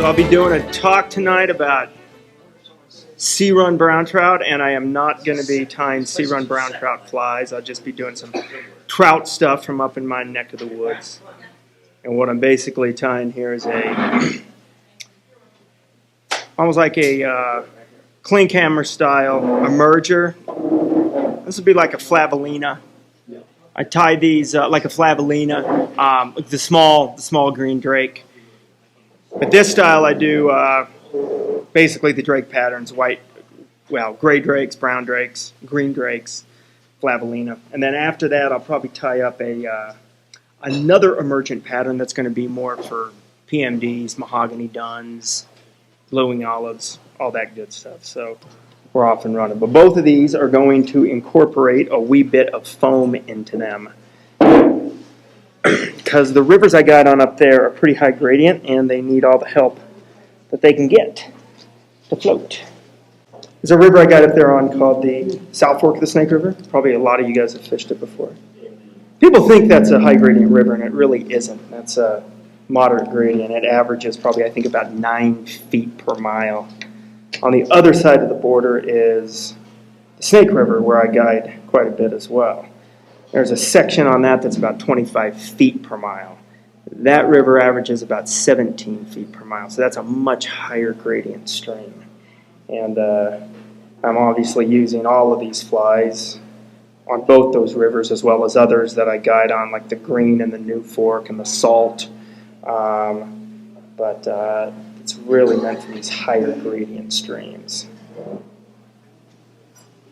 I'll be doing a talk tonight about sea-run brown trout, and I am not going to be tying sea-run brown trout flies. I'll just be doing some trout stuff from up in my neck of the woods. And what I'm basically tying here is almost like a clink hammer style emerger. This would be like a flavolina. I tie these like a flavolina, the small green drake. But this style I do basically the drake patterns, gray drakes, brown drakes, green drakes, flavolina. And then after that I'll probably tie up another emergent pattern that's going to be more for PMDs, mahogany duns, glowing olives, all that good stuff. So we're off and running. But both of these are going to incorporate a wee bit of foam into them, because the rivers I got on up there are pretty high gradient and they need all the help that they can get to float. There's a river I got up there on called the South Fork of the Snake River. Probably a lot of you guys have fished it before. People think that's a high gradient river, and it really isn't. That's a moderate gradient. It averages probably, I think, about 9 feet per mile. On the other side of the border is the Snake River, where I guide quite a bit as well. There's a section on that that's about 25 feet per mile. That river averages about 17 feet per mile, so that's a much higher gradient stream. And I'm obviously using all of these flies on both those rivers, as well as others that I guide on, like the Green and the New Fork and the Salt. But it's really meant for these higher gradient streams.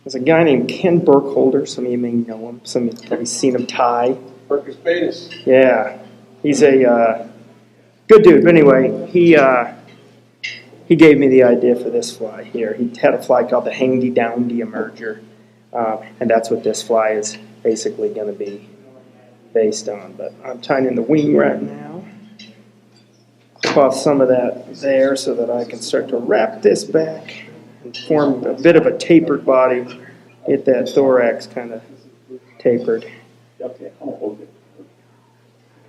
There's a guy named Ken Burkholder. Some of you may know him. Some of you have probably seen him tie. Burkus Batis. Yeah. He's a good dude. But anyway, he gave me the idea for this fly here. He had a fly called the Handy Downdy Emerger. And that's what this fly is basically going to be based on. But I'm tying in the wing right now. Clip off some of that there so that I can start to wrap this back and form a bit of a tapered body. Get that thorax kind of tapered. Okay.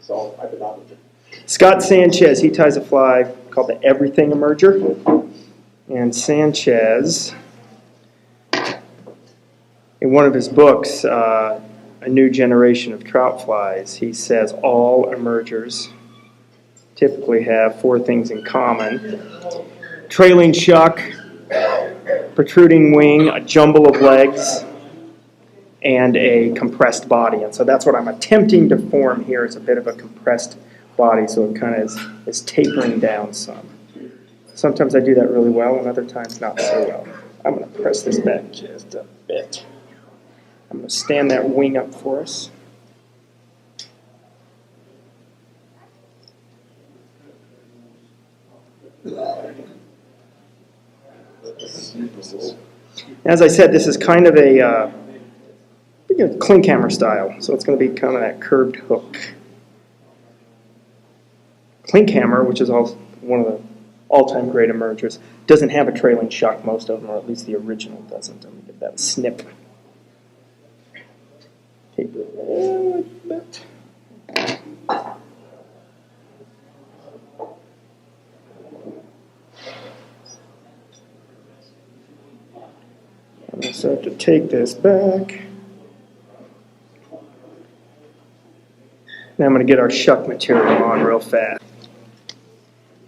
So I've been out of it. Scott Sanchez, he ties a fly called the Everything Emerger. And Sanchez, in one of his books, A New Generation of Trout Flies, he says all emergers typically have 4 things in common: trailing shuck, protruding wing, a jumble of legs, and a compressed body. And so that's what I'm attempting to form here, is a bit of a compressed body, so it kind of is tapering down some. Sometimes I do that really well, and other times not so well. I'm going to press this back just a bit. I'm going to stand that wing up for us. As I said, this is kind of a clink hammer style, so it's going to be kind of that curved hook. Clink hammer, which is one of the all-time great emergers, doesn't have a trailing shuck, most of them, or at least the original doesn't. I'm going to give that a snip. Taper it a little bit. I'm going to start to take this back. Now I'm going to get our shuck material on real fast.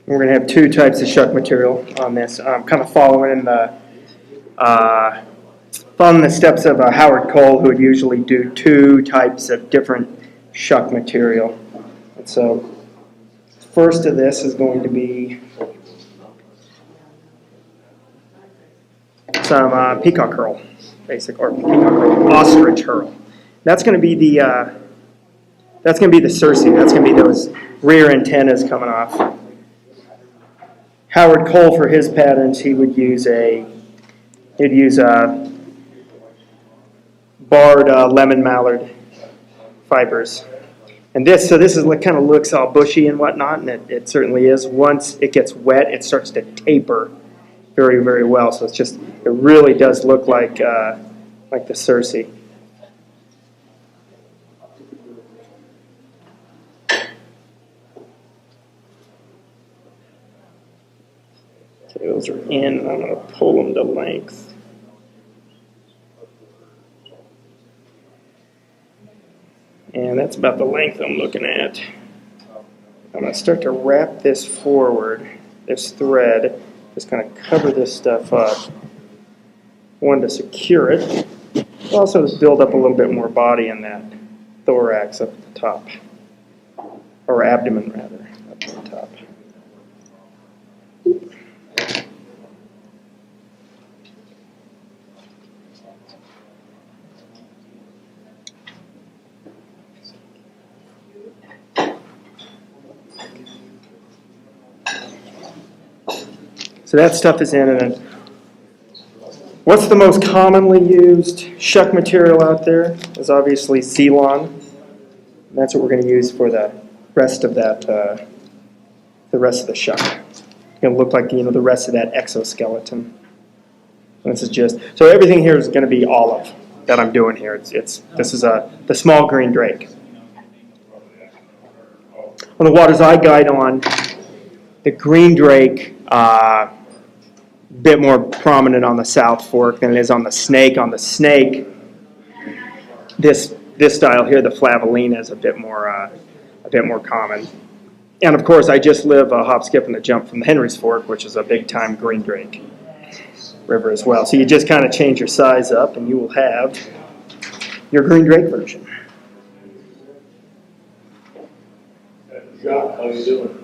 We're going to have 2 types of shuck material on this. I'm kind of following the steps of Howard Cole, who would usually do 2 types of different shuck material. And so, first of this is going to be some peacock herl, ostrich herl. That's going to be the Cersei. That's going to be those rear antennas coming off. Howard Cole, for his patterns, he would use barred lemon mallard fibers. And this kind of looks all bushy and whatnot, and it certainly is. Once it gets wet, it starts to taper very, very well. So it really does look like the Cersei. Okay, those are in, and I'm going to pull them to length. And that's about the length I'm looking at. I'm going to start to wrap this forward, this thread, just kind of cover this stuff up. One, to secure it. Also, to build up a little bit more body in that thorax up at the top. Or abdomen, rather, up at the top. So that stuff is in, and then what's the most commonly used shuck material out there is obviously Zelon. And that's what we're going to use for the rest of that, the rest of the shuck. It's going to look like the rest of that exoskeleton. And this is just so everything here is going to be olive that I'm doing here. This is the small green drake. On the waters I guide on, the green drake. Bit more prominent on the South Fork than it is on the snake. On the snake, this style here, the flavolina, is a bit more common. And of course, I just live a hop, skip, and a jump from the Henry's Fork, which is a big-time green drake river as well. So you just kind of change your size up, and you will have your green drake version. Jacques, how you doing?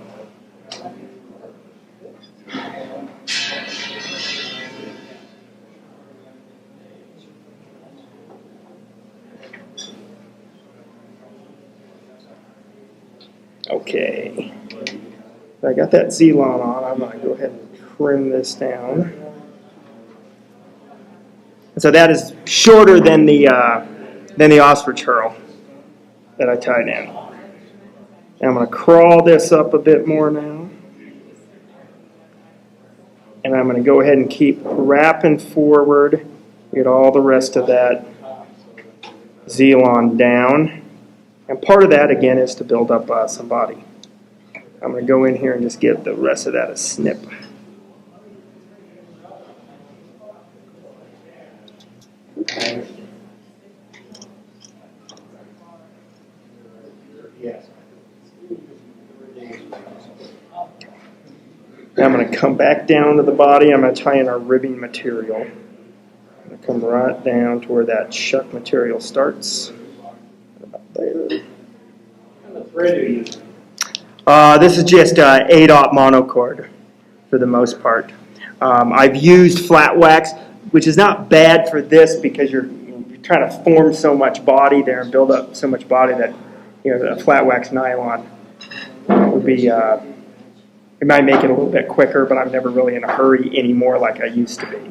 Okay. I got that Zelon on. I'm going to go ahead and trim this down. And so that is shorter than the ostrich hurl that I tied in. And I'm going to crawl this up a bit more now. And I'm going to go ahead and keep wrapping forward, get all the rest of that Zelon down. And part of that, again, is to build up some body. I'm going to go in here and just give the rest of that a snip. Now I'm going to come back down to the body. I'm going to tie in our ribbing material. I'm going to come right down to where that shuck material starts. About there. What kind of thread are you using? This is just 8/0 monocord for the most part. I've used flat wax, which is not bad for this because you're trying to form so much body there and build up so much body that the flat wax nylon would be. It might make it a little bit quicker, but I'm never really in a hurry anymore like I used to be.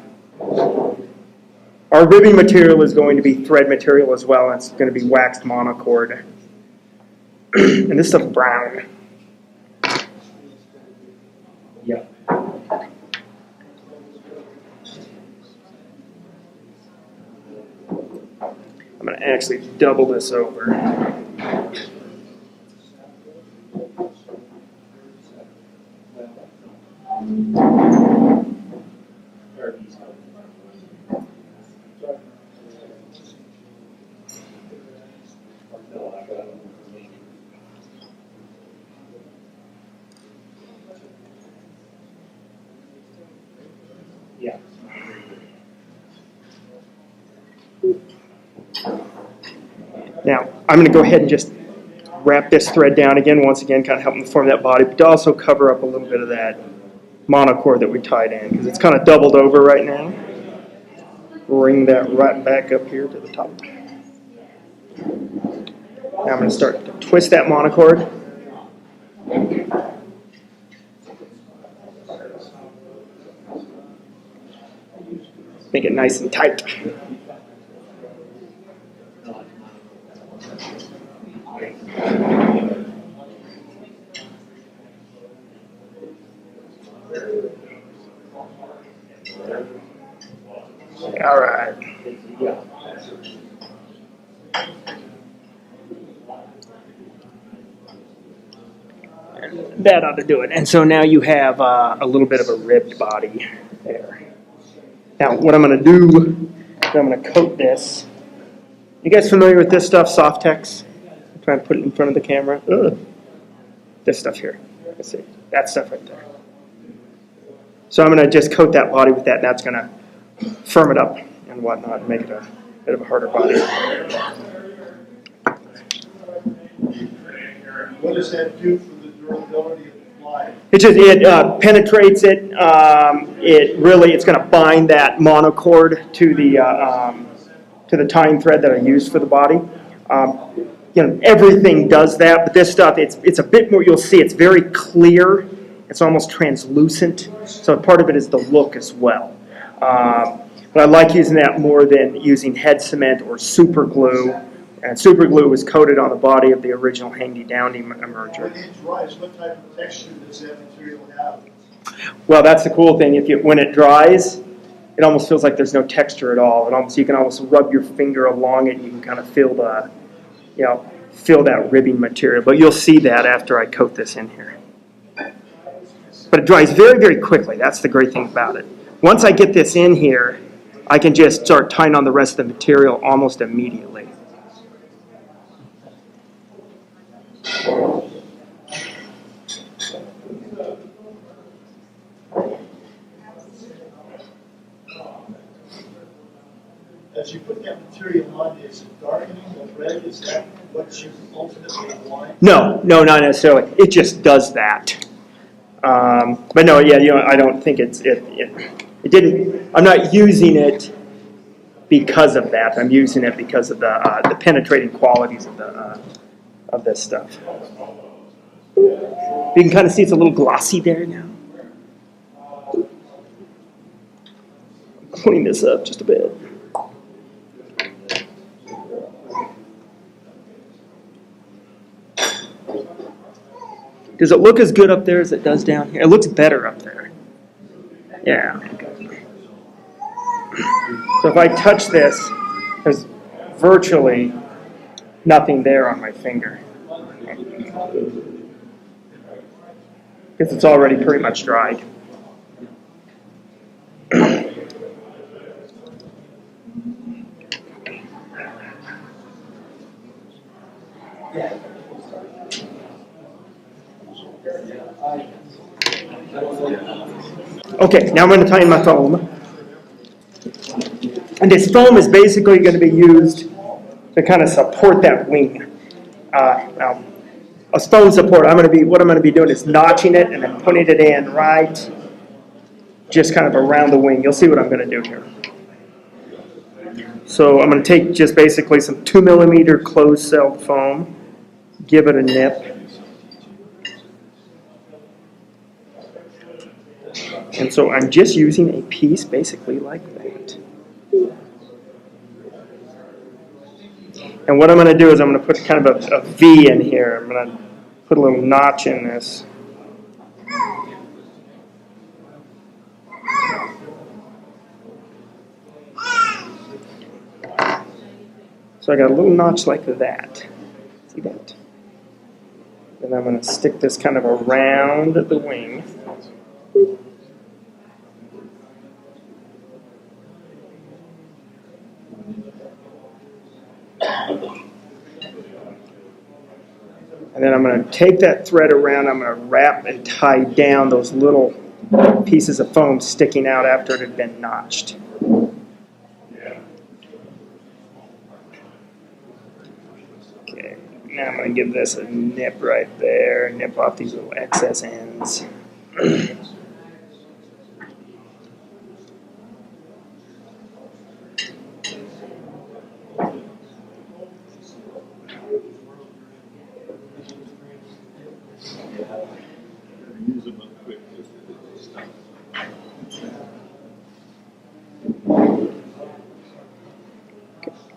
Our ribbing material is going to be thread material as well, and it's going to be waxed monocord. And this stuff's brown. Yeah. I'm going to actually double this over. Yeah. Now, I'm going to go ahead and just wrap this thread down again, once again, kind of helping to form that body, but to also cover up a little bit of that monocord that we tied in, because it's kind of doubled over right now. Bring that right back up here to the top. Now I'm going to start to twist that monocord. Make it nice and tight. All right. And that ought to do it. And so now you have a little bit of a ribbed body there. Now, what I'm going to do is I'm going to coat this. You guys familiar with this stuff, Softex? I'm trying to put it in front of the camera. Ugh. This stuff here. Let's see. That stuff right there. So I'm going to just coat that body with that, and that's going to firm it up and whatnot and make it a bit of a harder body. What does that do for the durability of the fly? It penetrates it. It's going to bind that monocord to the tying thread that I used for the body. Everything does that, but this stuff it's a bit more. You'll see it's very clear. It's almost translucent. So part of it is the look as well. But I like using that more than using head cement or super glue. And super glue was coated on the body of the original handy-dandy emerger. When it dries, what type of texture does that material have? Well, that's the cool thing. When it dries, it almost feels like there's no texture at all. You can almost rub your finger along it, and you can kind of feel that ribbing material. But you'll see that after I coat this in here. But it dries very, very quickly. That's the great thing about it. Once I get this in here, I can just start tying on the rest of the material almost immediately. As you put that material on, is it darkening the red? Is that what you ultimately want? No, not necessarily. It just does that. But no, I don't think it didn't. I'm not using it because of that. I'm using it because of the penetrating qualities of this stuff. You can kind of see it's a little glossy there now. Clean this up just a bit. Does it look as good up there as it does down here? It looks better up there. Yeah. So if I touch this, there's virtually nothing there on my finger. Because it's already pretty much dried. Okay, now I'm going to tie in my foam. And this foam is basically going to be used to kind of support that wing. Now, a foam support, what I'm going to be doing is notching it and then putting it in right just kind of around the wing. You'll see what I'm going to do here. So I'm going to take just basically some 2mm closed-cell foam, give it a nip. And so I'm just using a piece basically like that. And what I'm going to do is I'm going to put kind of a V in here. I'm going to put a little notch in this. So I got a little notch like that. See that? And I'm going to stick this kind of around the wing. And then I'm going to take that thread around, I'm going to wrap and tie down those little pieces of foam sticking out after it had been notched. Okay, now I'm going to give this a nip right there, nip off these little excess ends.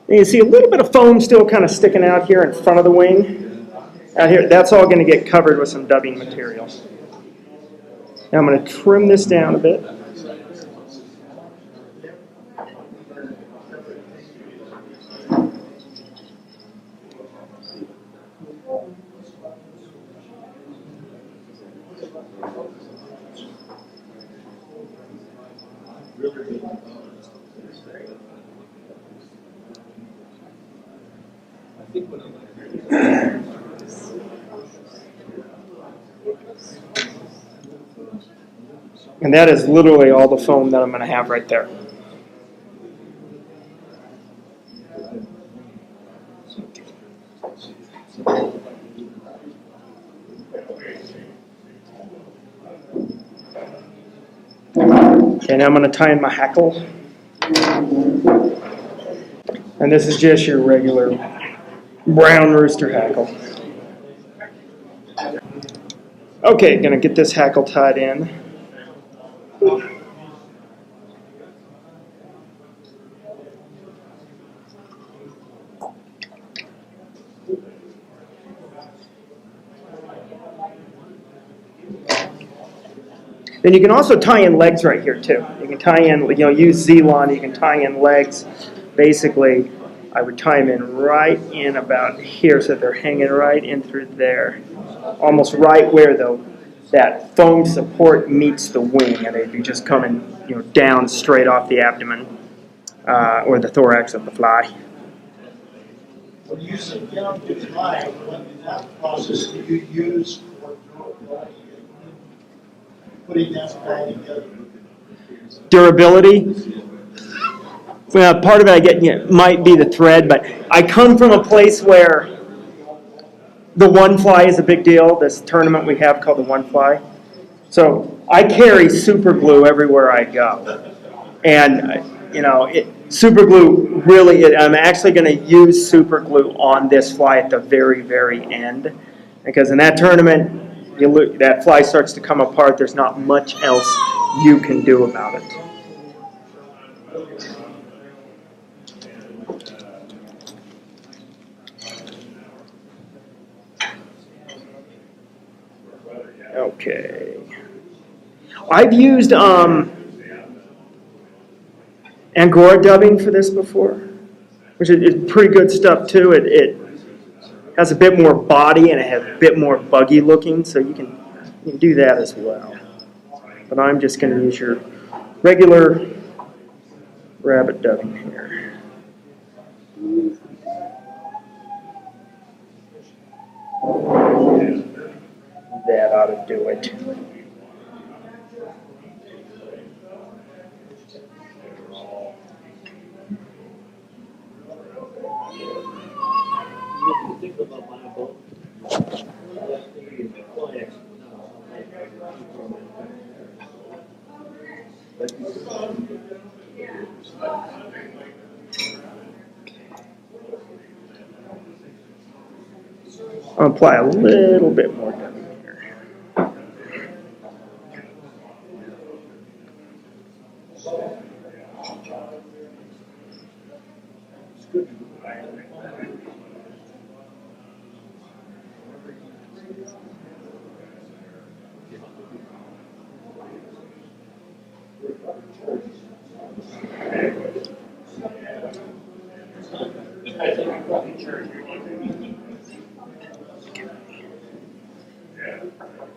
And you see a little bit of foam still kind of sticking out here in front of the wing. Out here, that's all going to get covered with some dubbing material. Now I'm going to trim this down a bit. And that is literally all the foam that I'm going to have right there. Okay, now I'm going to tie in my hackle. And this is just your regular brown rooster hackle. Okay, going to get this hackle tied in. Then you can also tie in legs right here too. You can tie in, use Z-Lon, you can tie in legs. Basically, I would tie them in right in about here so that they're hanging right in through there. Almost right where that foam support meets the wing, and they'd be just coming down straight off the abdomen or the thorax of the fly. When you sit down to fly, what in that process do you use for putting that fly together? Durability. Well, part of it might be the thread, but I come from a place where the one fly is a big deal. This tournament we have called the one fly. So I carry super glue everywhere I go. And, super glue really, I'm actually going to use super glue on this fly at the very, very end. Because in that tournament, that fly starts to come apart. There's not much else you can do about it. Okay. I've used Angora dubbing for this before, which is pretty good stuff too. It has a bit more body and it has a bit more buggy looking, so you can do that as well. But I'm just going to use your regular rabbit dubbing here. That ought to do it. I'll apply a little bit more dubbing here.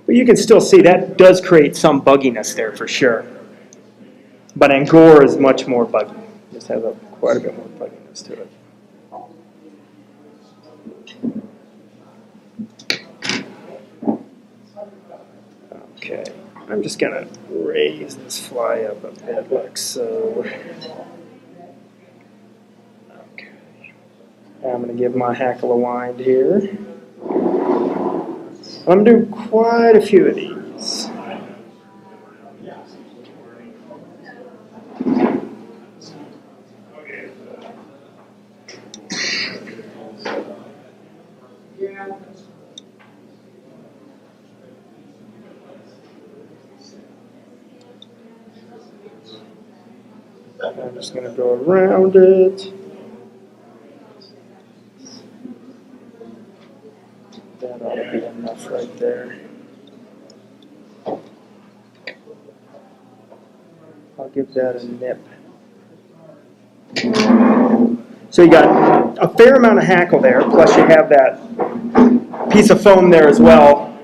But you can still see that does create some bugginess there for sure. But Angora is much more buggy. Just has quite a bit more bugginess to it. Okay, I'm just going to raise this fly up a bit like so. Okay, I'm going to give my hackle a wind here. I'm going to do quite a few of these. I'm just going to go around it. That ought to be enough right there. I'll give that a nip. So you got a fair amount of hackle there, plus you have that piece of foam there as well.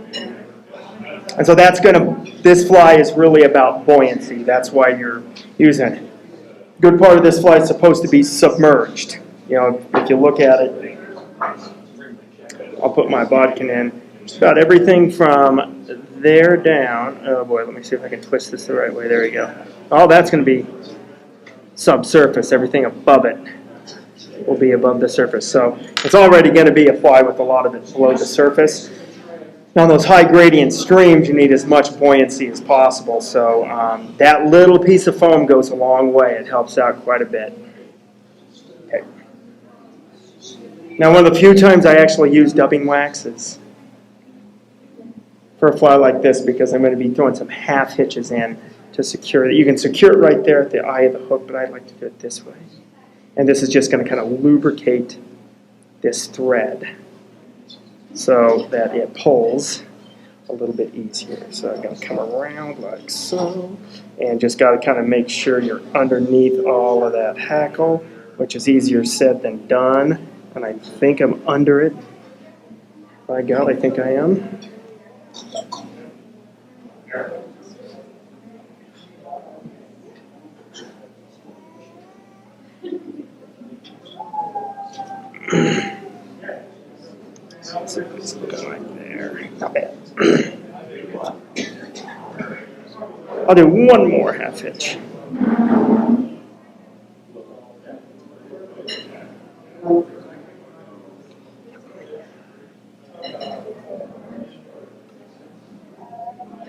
And so this fly is really about buoyancy. That's why you're using it. Good part of this fly is supposed to be submerged. If you look at it, I'll put my bodkin in. It's about everything from there down. Oh boy, let me see if I can twist this the right way. There we go. All that's going to be subsurface. Everything above it will be above the surface. So it's already going to be a fly with a lot of it below the surface. Now, on those high gradient streams, you need as much buoyancy as possible. So that little piece of foam goes a long way. It helps out quite a bit. Okay. Now, one of the few times I actually use dubbing wax is for a fly like this, because I'm going to be throwing some half hitches in to secure it. You can secure it right there at the eye of the hook, but I like to do it this way. And this is just going to kind of lubricate this thread so that it pulls a little bit easier. So I'm going to come around like so, and just got to kind of make sure you're underneath all of that hackle, which is easier said than done. And I think I'm under it. By God, I think I am. So it's looking like there. Not bad. I'll do one more half hitch.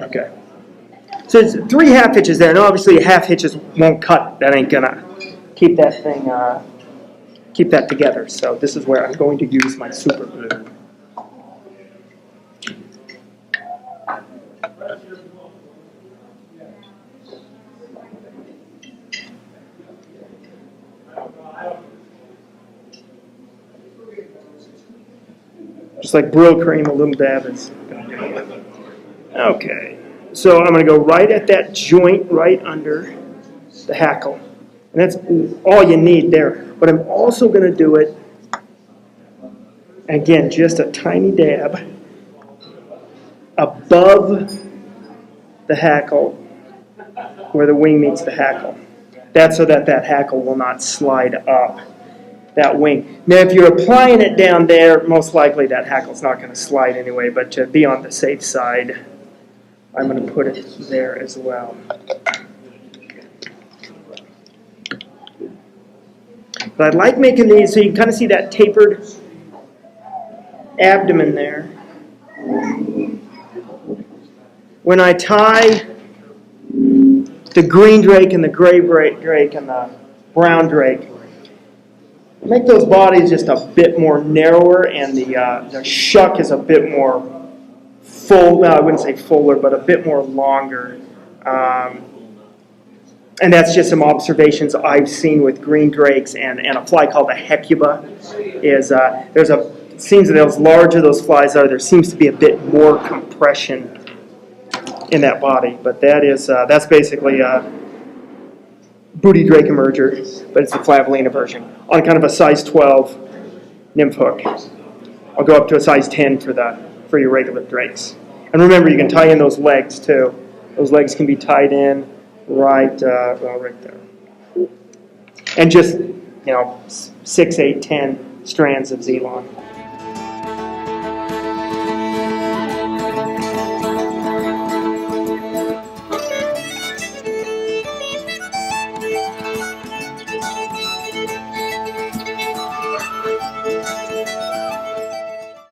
Okay. So it's 3 half hitches there, and obviously half hitches won't cut it. That ain't gonna keep that thing, keep that together. So this is where I'm going to use my super glue. Just like Brill cream, a little dab is gonna do it. Okay, so I'm going to go right at that joint right under the hackle. And that's all you need there. But I'm also going to do it, again, just a tiny dab above the hackle where the wing meets the hackle. That's so that that hackle will not slide up that wing. Now, if you're applying it down there, most likely that hackle's not going to slide anyway, but to be on the safe side, I'm going to put it there as well. But I like making these so you can kind of see that tapered abdomen there. When I tie the green drake and the gray drake and the brown drake, make those bodies just a bit more narrower, and the shuck is a bit more full. No, I wouldn't say fuller, but a bit more longer. And that's just some observations I've seen with green drakes and a fly called a hecuba. It seems that as larger those flies are, there seems to be a bit more compression in that body. But that's basically a booty drake emerger, but it's the flavolina version on kind of a size 12 nymph hook. I'll go up to a size 10 for your regular drakes. And remember, you can tie in those legs too. Those legs can be tied in right there. And just 6, 8, 10 strands of Z-Long.